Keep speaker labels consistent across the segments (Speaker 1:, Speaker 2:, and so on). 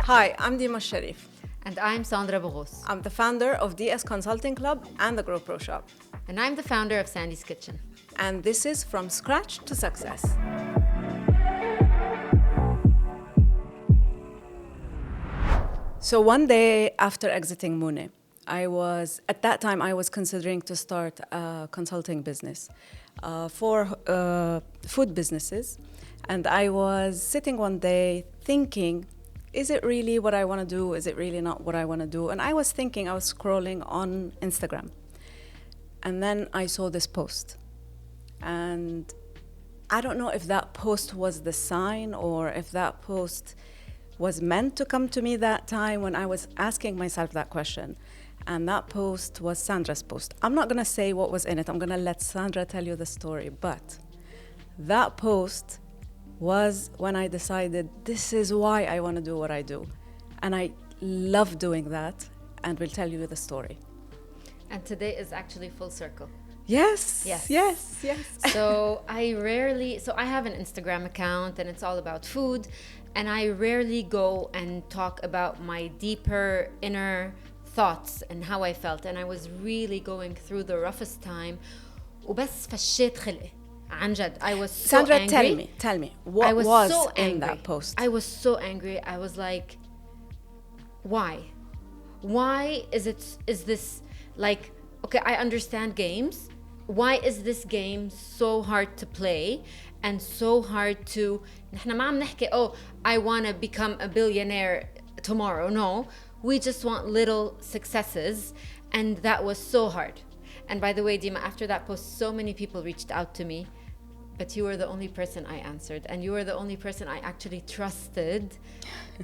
Speaker 1: Hi, I'm Dima Sharif.
Speaker 2: And I'm Sandra Boros.
Speaker 1: I'm the founder of DS Consulting Club and the Grow Pro Shop.
Speaker 2: And I'm the founder of Sandy's Kitchen.
Speaker 1: And this is From Scratch to Success. So one day after exiting Mune, at that time I was considering to start a consulting business for food businesses. And I was sitting one day thinking, is it really what I want to do? Is it really not what I want to do? And I was scrolling on Instagram. And then I saw this post. And I don't know if that post was the sign or if that post was meant to come to me that time when I was asking myself that question. And that post was Sandra's post. I'm not going to say what was in it. I'm going to let Sandra tell you the story. But that post was when I decided this is why I want to do what I do. And I love doing that. And we'll tell you the story.
Speaker 2: And today is actually full circle.
Speaker 1: Yes.
Speaker 2: So I have an Instagram account and it's all about food. And I rarely go and talk about my deeper inner thoughts and how I felt. And I was really going through the roughest time. وبس فشيت خلقي. عن جد. I was so
Speaker 1: Sandra,
Speaker 2: angry.
Speaker 1: tell me, what was so in that post?
Speaker 2: I was so angry. I was like, why? Why is this like, okay, I understand games. Why is this game so hard to play and so hard to, نحن ما عم نحكي, oh, I want to become a billionaire tomorrow. No, we just want little successes. And that was so hard. And by the way, Dima, after that post, so many people reached out to me, but you were the only person I answered. And you were the only person I actually trusted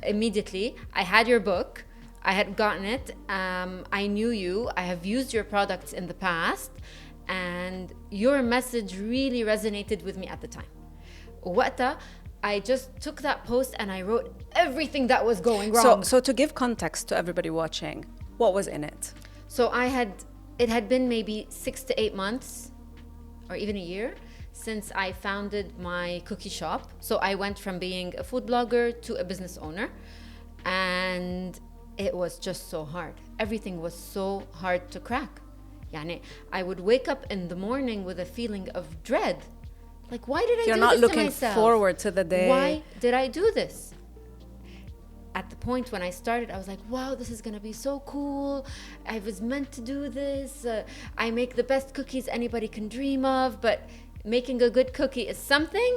Speaker 2: immediately. I had your book. I had gotten it. I knew you. I have used your products in the past. And your message really resonated with me at the time. وقتها, I just took that post and I wrote everything that was going wrong.
Speaker 1: So to give context to everybody watching, what was in it?
Speaker 2: So it had been maybe 6 to 8 months or even a year since I founded my cookie shop. So I went from being a food blogger to a business owner. And it was just so hard. Everything was so hard to crack. Yani, I would wake up in the morning with a feeling of dread. Like, why did I do this to myself?
Speaker 1: You're not looking forward to the day.
Speaker 2: Why did I do this? At the point when I started, I was like, wow, this is going to be so cool. I was meant to do this. I make the best cookies anybody can dream of. But making a good cookie is something,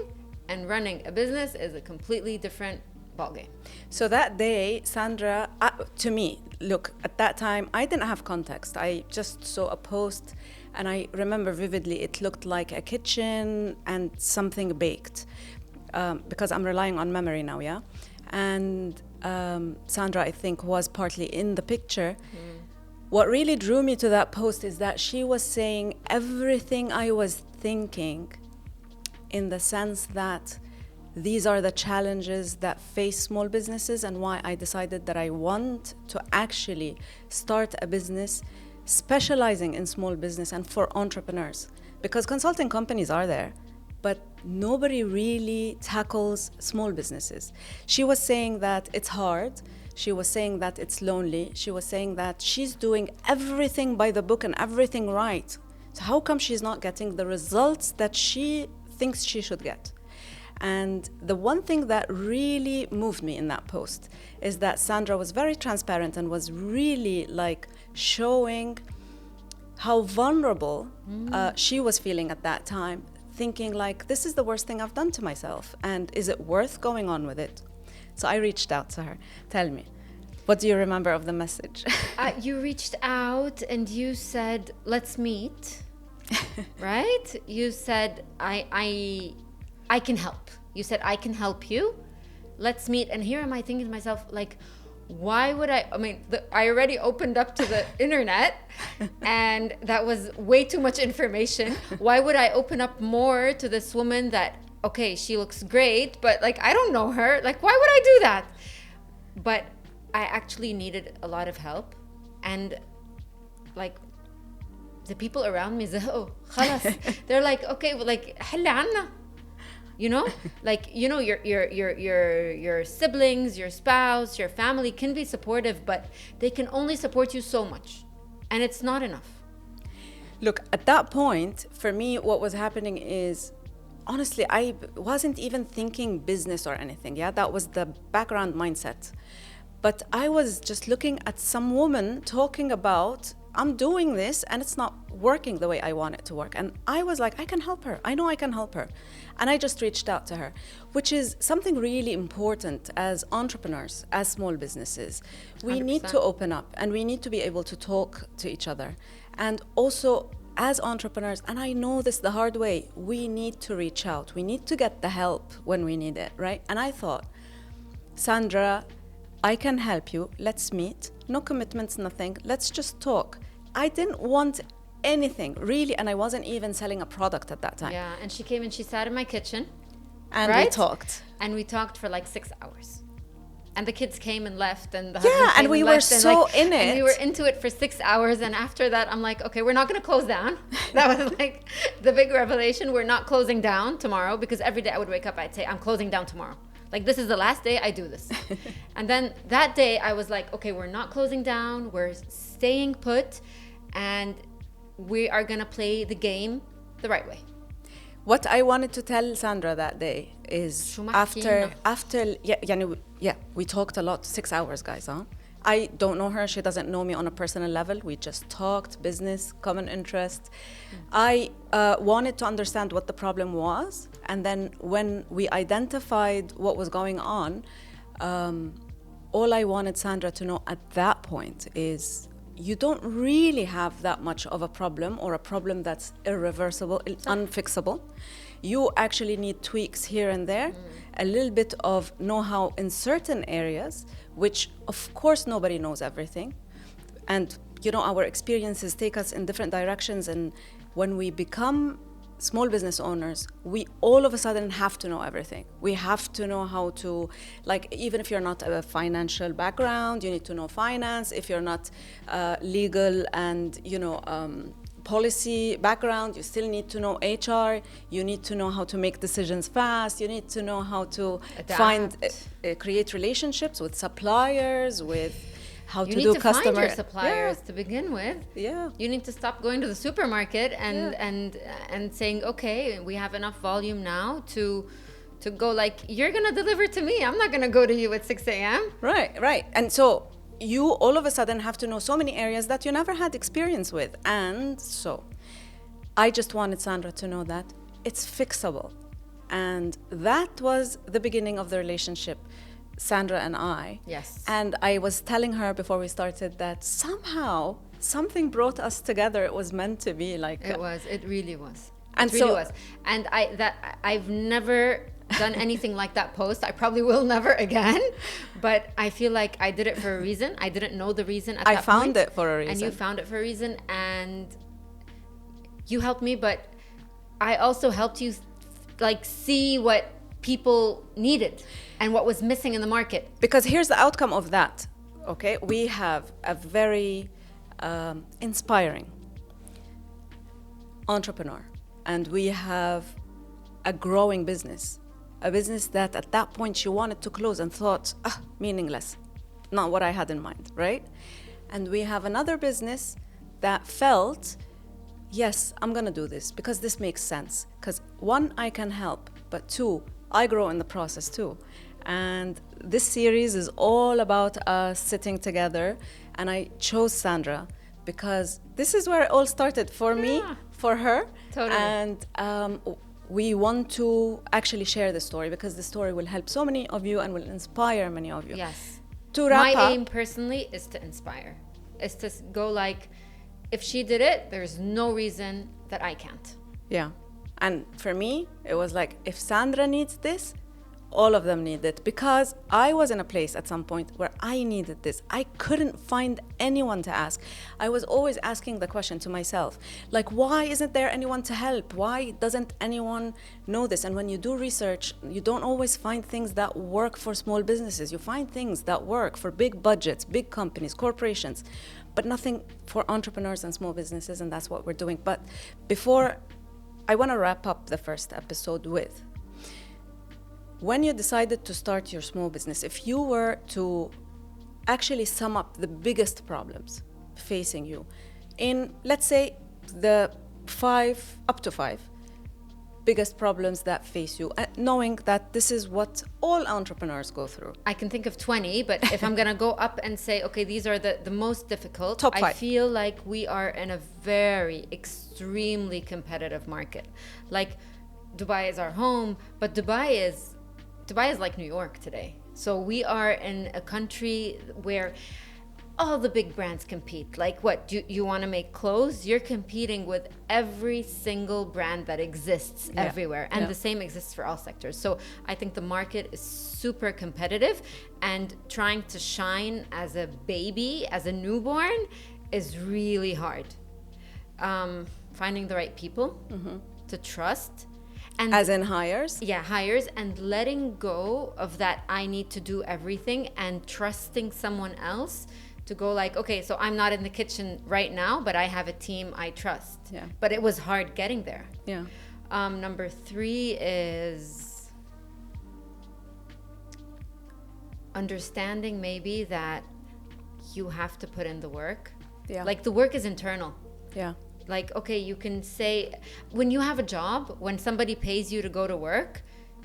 Speaker 2: and running a business is a completely different ballgame.
Speaker 1: So that day, Sandra, to me, look, at that time, I didn't have context. I just saw a post, and I remember vividly, it looked like a kitchen and something baked, because I'm relying on memory now, yeah? And Sandra, I think, was partly in the picture. What really drew me to that post is that she was saying everything I was thinking, in the sense that these are the challenges that face small businesses and why I decided that I want to actually start a business specializing in small business and for entrepreneurs. Because consulting companies are there, but nobody really tackles small businesses. She was saying that it's hard. She was saying that it's lonely. She was saying that she's doing everything by the book and everything right. So how come she's not getting the results that she thinks she should get? And the one thing that really moved me in that post is that Sandra was very transparent and was really like showing how vulnerable she was feeling at that time, thinking like, this is the worst thing I've done to myself, and is it worth going on with it? So I reached out to her. Tell me, what do you remember of the message?
Speaker 2: You reached out and you said, let's meet, right? You said, I can help. You said, I can help you. Let's meet. And here am I thinking to myself, like, why would I already opened up to the internet and that was way too much information. Why would I open up more to this woman that, okay, she looks great, but like, I don't know her. Like, why would I do that? But I actually needed a lot of help. And like, the people around me, خلاص. They're like, okay, well, like, حلي عنا. You know, like, you know, your siblings, your spouse, your family can be supportive, but they can only support you so much, and it's not enough.
Speaker 1: Look, at that point, for me, what was happening is, honestly, I wasn't even thinking business or anything. Yeah, that was the background mindset. But I was just looking at some woman talking about, I'm doing this and it's not working the way I want it to work. And I was like, I can help her. I know I can help her. And I just reached out to her, which is something really important as entrepreneurs, as small businesses. We
Speaker 2: 100%.
Speaker 1: need to open up and we need to be able to talk to each other. And also, as entrepreneurs, and I know this the hard way, we need to reach out. We need to get the help when we need it, right? And I thought, Sandra, I can help you. Let's meet. No commitments, nothing. Let's just talk. I didn't want anything, really, and I wasn't even selling a product at that time.
Speaker 2: Yeah, and she came and she sat in my kitchen.
Speaker 1: And we
Speaker 2: Right?
Speaker 1: talked.
Speaker 2: And we talked for like 6 hours. And the kids came and left, and the
Speaker 1: Yeah,
Speaker 2: husband came
Speaker 1: and we were
Speaker 2: left, and
Speaker 1: so
Speaker 2: like,
Speaker 1: in
Speaker 2: And we
Speaker 1: it.
Speaker 2: were into it for 6 hours, and after that, I'm like, okay, we're not going to close down. That was like the big revelation. We're not closing down tomorrow, because every day I would wake up, I'd say, I'm closing down tomorrow. Like, this is the last day I do this. And then that day, I was like, okay, we're not closing down. We're staying put, and we are going to play the game the right way.
Speaker 1: What I wanted to tell Sandra that day is
Speaker 2: شو ما حكينا؟
Speaker 1: after yeah, we talked a lot, 6 hours, guys, huh? I don't know her, she doesn't know me on a personal level. We just talked business, common interest. I wanted to understand what the problem was, and then when we identified what was going on, all I wanted Sandra to know at that point is you don't really have that much of a problem, or a problem that's irreversible, unfixable. You actually need tweaks here and there, a little bit of know-how in certain areas, which of course nobody knows everything. And you know, our experiences take us in different directions, and when we become small business owners, we all of a sudden have to know everything. We have to know how to, like, even if you're not a financial background, you need to know finance. If you're not legal and, you know, policy background, you still need to know HR. You need to know how to make decisions fast. You need to know how to create relationships with suppliers, with how
Speaker 2: You
Speaker 1: to
Speaker 2: need
Speaker 1: do
Speaker 2: to
Speaker 1: customer.
Speaker 2: find your suppliers to begin with.
Speaker 1: Yeah.
Speaker 2: You need to stop going to the supermarket and saying, okay, we have enough volume now to go, like, you're gonna deliver to me. I'm not gonna go to you at 6 a.m.
Speaker 1: Right. And so you all of a sudden have to know so many areas that you never had experience with. And so I just wanted Sandra to know that it's fixable. And that was the beginning of the relationship, Sandra and I.
Speaker 2: Yes.
Speaker 1: And I was telling her before we started that somehow something brought us together. It was meant to be, like.
Speaker 2: It really was.
Speaker 1: And
Speaker 2: It really
Speaker 1: so-
Speaker 2: was. And I've never done anything like that post. I probably will never again. But I feel like I did it for a reason. I didn't know the reason at that point.
Speaker 1: I found it for a reason.
Speaker 2: And you found it for a reason. And you helped me, but I also helped you, like, see what people needed and what was missing in the market.
Speaker 1: Because here's the outcome of that, okay? We have a very inspiring entrepreneur, and we have a growing business, a business that at that point she wanted to close and thought, meaningless, not what I had in mind, right? And we have another business that felt, yes, I'm gonna do this because this makes sense. Because one, I can help, but two, I grow in the process too. And this series is all about us sitting together, and I chose Sandra because this is where it all started for me, for her.
Speaker 2: Totally.
Speaker 1: And we want to actually share the story because the story will help so many of you and will inspire many of you.
Speaker 2: Yes.
Speaker 1: To wrap
Speaker 2: My
Speaker 1: up,
Speaker 2: aim personally is to inspire. Is to go like, if she did it, there's no reason that I can't.
Speaker 1: yeah. And for me, it was like, if Sandra needs this, all of them need it. Because I was in a place at some point where I needed this. I couldn't find anyone to ask. I was always asking the question to myself, like, why isn't there anyone to help? Why doesn't anyone know this? And when you do research, you don't always find things that work for small businesses. You find things that work for big budgets, big companies, corporations, but nothing for entrepreneurs and small businesses, and that's what we're doing. But before, I want to wrap up the first episode with, when you decided to start your small business, if you were to actually sum up the biggest problems facing you in, let's say, the up to five biggest problems that face you, knowing that this is what all entrepreneurs go through.
Speaker 2: I can think of 20, but if I'm going to go up and say, okay, these are the most difficult,
Speaker 1: Top 5.
Speaker 2: I feel like we are in a very extremely competitive market. Like Dubai is our home, but Dubai is like New York today. So we are in a country where all the big brands compete. Like what, you want to make clothes? You're competing with every single brand that exists everywhere. And the same exists for all sectors. So I think the market is super competitive, and trying to shine as a baby, as a newborn, is really hard. Finding the right people to trust. And
Speaker 1: as in hires?
Speaker 2: Yeah, hires, and letting go of that I need to do everything, and trusting someone else to go like, okay, so I'm not in the kitchen right now, but I have a team I trust.
Speaker 1: Yeah.
Speaker 2: But it was hard getting there.
Speaker 1: Yeah.
Speaker 2: Number 3 is understanding maybe that you have to put in the work.
Speaker 1: Yeah.
Speaker 2: Like the work is internal.
Speaker 1: Yeah.
Speaker 2: Like, okay, you can say, when you have a job, when somebody pays you to go to work,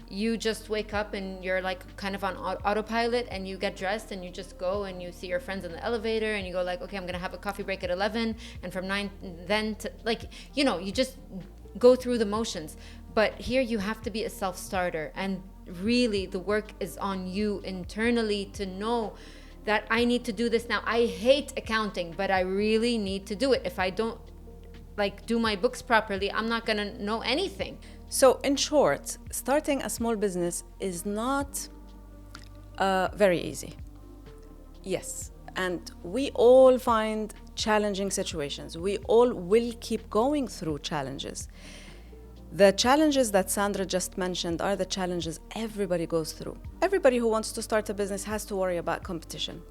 Speaker 2: you just wake up and you're like kind of on autopilot, and you get dressed and you just go and you see your friends in the elevator and you go like, okay, I'm gonna have a coffee break at 11, and from 9 then to, like, you know, you just go through the motions. But here you have to be a self-starter, and really the work is on you internally to know that I need to do this now. I hate accounting, but I really need to do it. If I don't like do my books properly, I'm not gonna know anything.
Speaker 1: So in short, starting a small business is not very easy. Yes, and we all find challenging situations. We all will keep going through challenges. The challenges that Sandra just mentioned are the challenges everybody goes through. Everybody who wants to start a business has to worry about competition,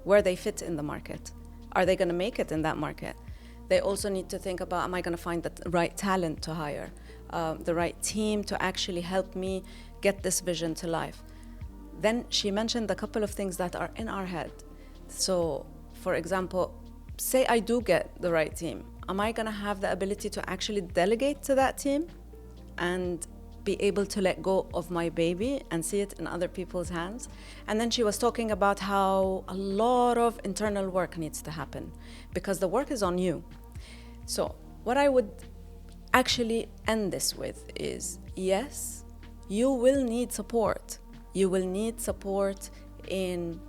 Speaker 1: where they fit in the market. Are they going to make it in that market? They also need to think about, am I going to find the right talent to hire, the right team to actually help me get this vision to life? Then she mentioned a couple of things that are in our head. So, for example, say I do get the right team. Am I going to have the ability to actually delegate to that team and be able to let go of my baby and see it in other people's hands? And then she was talking about how a lot of internal work needs to happen because the work is on you. So what I would actually end this with is, yes, you will need support. You will need support in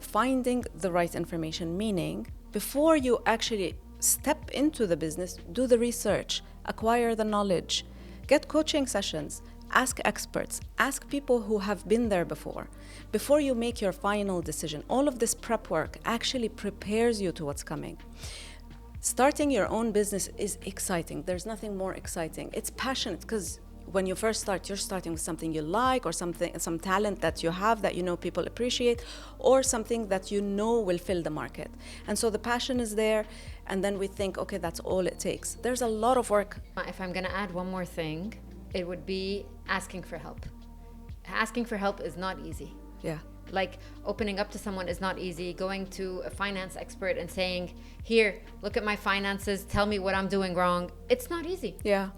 Speaker 1: finding the right information, meaning before you actually step into the business, do the research, acquire the knowledge, get coaching sessions, ask experts, ask people who have been there before you make your final decision. All of this prep work actually prepares you to what's coming. Starting your own business is exciting. There's nothing more exciting. It's passionate because when you first start, you're starting with something you like, or some talent that you have that you know people appreciate, or something that you know will fill the market. And so the passion is there, and then we think, okay, that's all it takes. There's a lot of work.
Speaker 2: If I'm gonna add one more thing, it would be asking for help. Asking for help is not easy.
Speaker 1: Yeah.
Speaker 2: Like opening up to someone is not easy. Going to a finance expert and saying, here, look at my finances, tell me what I'm doing wrong. It's not easy.
Speaker 1: Yeah.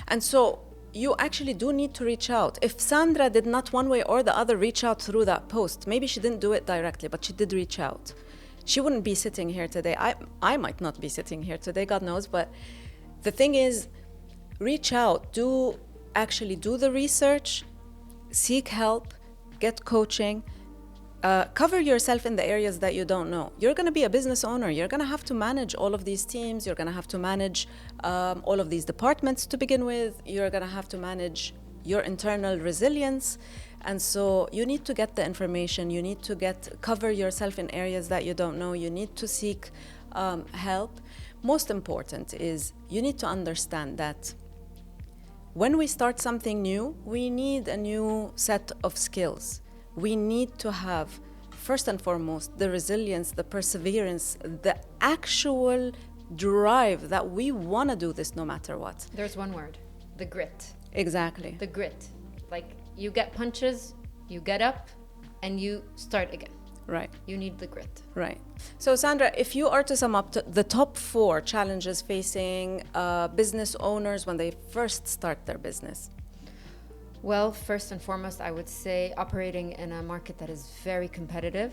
Speaker 1: And so you actually do need to reach out. If Sandra did not one way or the other reach out through that post, maybe she didn't do it directly, but she did reach out, she wouldn't be sitting here today. I might not be sitting here today, God knows. But the thing is, reach out, do the research, seek help, get coaching, cover yourself in the areas that you don't know. You're going to be a business owner. You're going to have to manage all of these teams. You're going to have to manage all of these departments to begin with. You're going to have to manage your internal resilience. And so you need to get the information. You need to cover yourself in areas that you don't know. You need to seek help. Most important is you need to understand that when we start something new, we need a new set of skills. We need to have, first and foremost, the resilience, the perseverance, the actual drive that we want to do this no matter what.
Speaker 2: There's one word, the grit.
Speaker 1: Exactly.
Speaker 2: The grit. Like, you get punches, you get up, and you start again.
Speaker 1: Right.
Speaker 2: You need the grit.
Speaker 1: Right. So, Sandra, if you are to sum up the top 4 challenges facing business owners when they first start their business.
Speaker 2: Well, first and foremost, I would say operating in a market that is very competitive.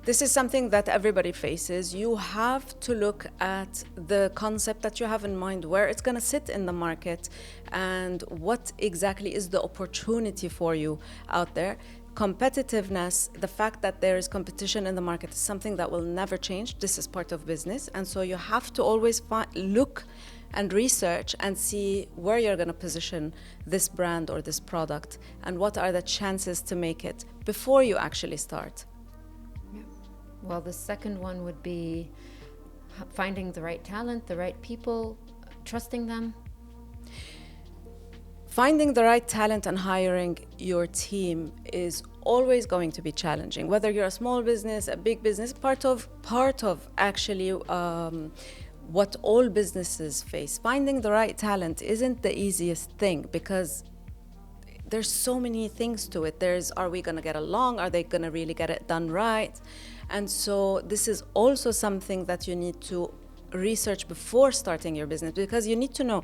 Speaker 1: This is something that everybody faces. You have to look at the concept that you have in mind, where it's going to sit in the market, and what exactly is the opportunity for you out there. Competitiveness, the fact that there is competition in the market, is something that will never change. This is part of business. And so you have to always look and research and see where you're going to position this brand or this product, and what are the chances to make it before you actually start.
Speaker 2: Yeah. Well, the second one would be finding the right talent, the right people, trusting them.
Speaker 1: Finding the right talent and hiring your team is always going to be challenging, whether you're a small business, a big business. Part of actually what all businesses face. Finding the right talent isn't the easiest thing, because there's so many things to it. Are we going to get along? Are they going to really get it done right? And so this is also something that you need to research before starting your business, because you need to know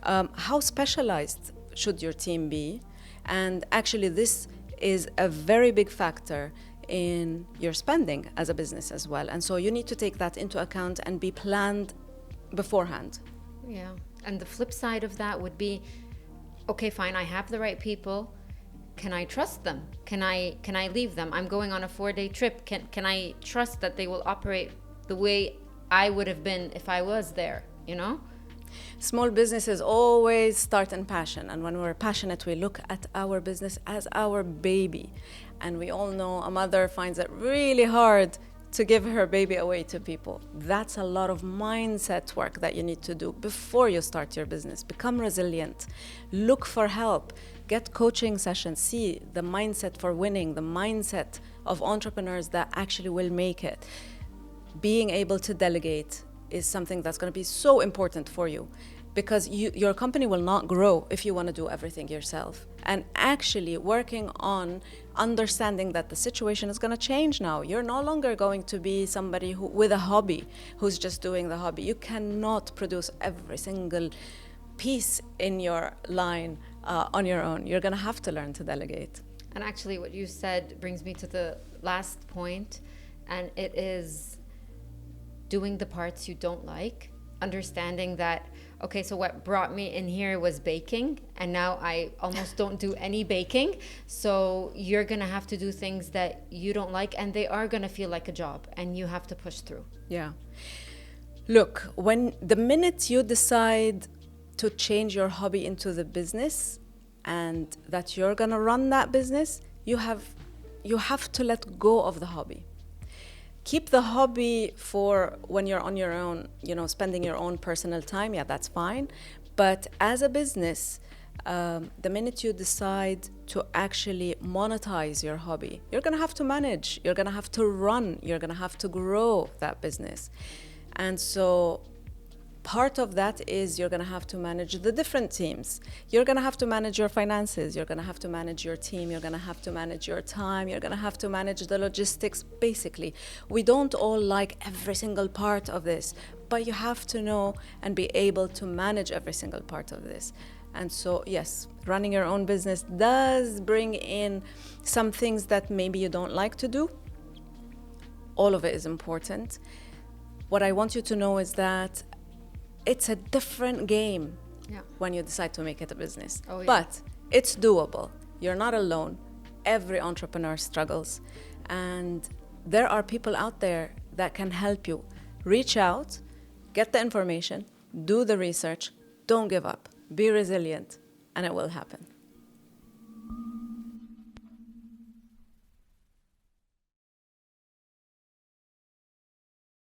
Speaker 1: how specialized should your team be. And actually, this is a very big factor in your spending as a business as well. And so you need to take that into account and be planned beforehand.
Speaker 2: Yeah. And the flip side of that would be, okay, fine, I have the right people. Can I trust them? Can I leave them? I'm going on a 4-day trip. Can I trust that they will operate the way I would have been if I was there, you know?
Speaker 1: Small businesses always start in passion, and when we're passionate, we look at our business as our baby. And we all know a mother finds it really hard to give her baby away to people. That's a lot of mindset work that you need to do before you start your business. Become resilient, look for help, get coaching sessions, see the mindset for winning, the mindset of entrepreneurs that actually will make it. Being able to delegate is something that's going to be so important for you, because your company will not grow if you want to do everything yourself. And actually working on understanding that the situation is going to change now. You're no longer going to be somebody with a hobby who's just doing the hobby. You cannot produce every single piece in your line on your own. You're going to have to learn to delegate.
Speaker 2: And actually what you said brings me to the last point, and it is doing the parts you don't like, understanding that, okay, so what brought me in here was baking, and now I almost don't do any baking. So you're gonna have to do things that you don't like, and they are gonna feel like a job, and you have to push through.
Speaker 1: Yeah. Look, when the minute you decide to change your hobby into the business, and that you're gonna run that business, you have to let go of the hobby. Keep the hobby for when you're on your own, spending your own personal time. Yeah, that's fine. But as a business, the minute you decide to actually monetize your hobby, you're going to have to manage, you're going to have to run, you're going to have to grow that business. And so part of that is you're going to have to manage the different teams. You're going to have to manage your finances. You're going to have to manage your team. You're going to have to manage your time. You're going to have to manage the logistics. Basically, we don't all like every single part of this, but you have to know and be able to manage every single part of this. And so, yes, running your own business does bring in some things that maybe you don't like to do. All of it is important. What I want you to know is that it's a different game when you decide to make it a business.
Speaker 2: Oh, yeah.
Speaker 1: But it's doable. You're not alone. Every entrepreneur struggles. And there are people out there that can help you. Reach out, get the information, do the research, don't give up, be resilient, and it will happen.